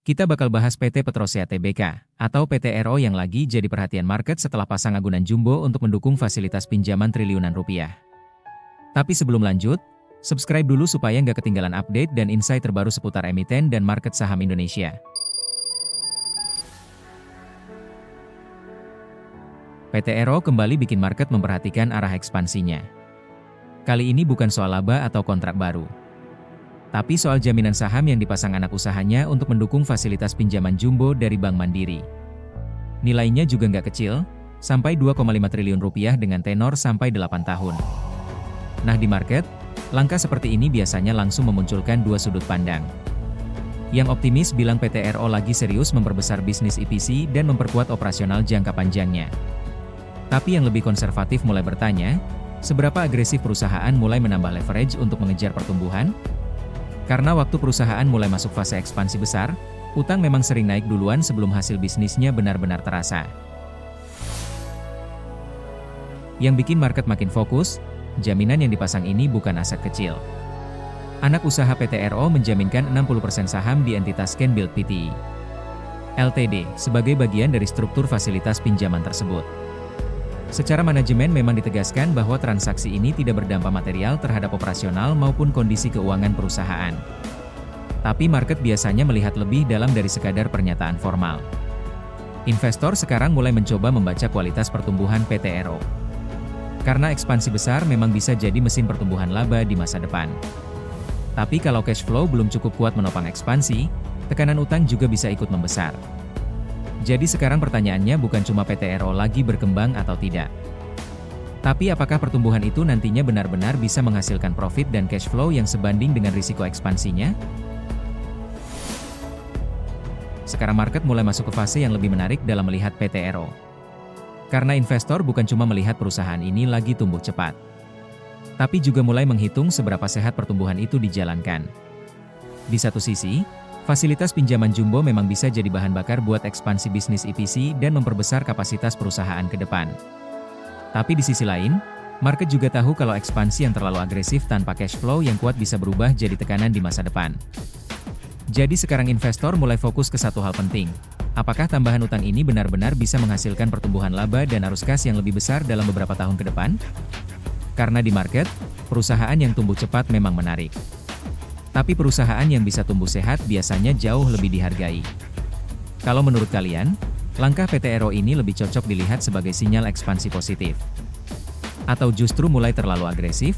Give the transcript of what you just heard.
Kita bakal bahas PT Petrosia Tbk, atau PTRO yang lagi jadi perhatian market setelah pasang agunan jumbo untuk mendukung fasilitas pinjaman triliunan rupiah. Tapi sebelum lanjut, subscribe dulu supaya nggak ketinggalan update dan insight terbaru seputar emiten dan market saham Indonesia. PTRO kembali bikin market memperhatikan arah ekspansinya. Kali ini bukan soal laba atau kontrak baru, tapi soal jaminan saham yang dipasang anak usahanya untuk mendukung fasilitas pinjaman jumbo dari Bank Mandiri. Nilainya juga nggak kecil, sampai 2,5 triliun rupiah dengan tenor sampai 8 tahun. Nah di market, langkah seperti ini biasanya langsung memunculkan dua sudut pandang. Yang optimis bilang PTRO lagi serius memperbesar bisnis EPC dan memperkuat operasional jangka panjangnya. Tapi yang lebih konservatif mulai bertanya, seberapa agresif perusahaan mulai menambah leverage untuk mengejar pertumbuhan? Karena waktu perusahaan mulai masuk fase ekspansi besar, utang memang sering naik duluan sebelum hasil bisnisnya benar-benar terasa. Yang bikin market makin fokus, jaminan yang dipasang ini bukan aset kecil. Anak usaha PTRO menjaminkan 60% saham di entitas Scanbuild Pty Ltd sebagai bagian dari struktur fasilitas pinjaman tersebut. Secara manajemen memang ditegaskan bahwa transaksi ini tidak berdampak material terhadap operasional maupun kondisi keuangan perusahaan. Tapi market biasanya melihat lebih dalam dari sekadar pernyataan formal. Investor sekarang mulai mencoba membaca kualitas pertumbuhan PTRO. Karena ekspansi besar memang bisa jadi mesin pertumbuhan laba di masa depan. Tapi kalau cash flow belum cukup kuat menopang ekspansi, tekanan utang juga bisa ikut membesar. Jadi sekarang pertanyaannya bukan cuma PTRO lagi berkembang atau tidak. Tapi apakah pertumbuhan itu nantinya benar-benar bisa menghasilkan profit dan cash flow yang sebanding dengan risiko ekspansinya? Sekarang market mulai masuk ke fase yang lebih menarik dalam melihat PTRO. Karena investor bukan cuma melihat perusahaan ini lagi tumbuh cepat, tapi juga mulai menghitung seberapa sehat pertumbuhan itu dijalankan. Di satu sisi, fasilitas pinjaman jumbo memang bisa jadi bahan bakar buat ekspansi bisnis EPC dan memperbesar kapasitas perusahaan ke depan. Tapi di sisi lain, market juga tahu kalau ekspansi yang terlalu agresif tanpa cash flow yang kuat bisa berubah jadi tekanan di masa depan. Jadi sekarang investor mulai fokus ke satu hal penting. Apakah tambahan utang ini benar-benar bisa menghasilkan pertumbuhan laba dan arus kas yang lebih besar dalam beberapa tahun ke depan? Karena di market, perusahaan yang tumbuh cepat memang menarik. Tapi perusahaan yang bisa tumbuh sehat biasanya jauh lebih dihargai. Kalau menurut kalian, langkah PTRO ini lebih cocok dilihat sebagai sinyal ekspansi positif? Atau justru mulai terlalu agresif?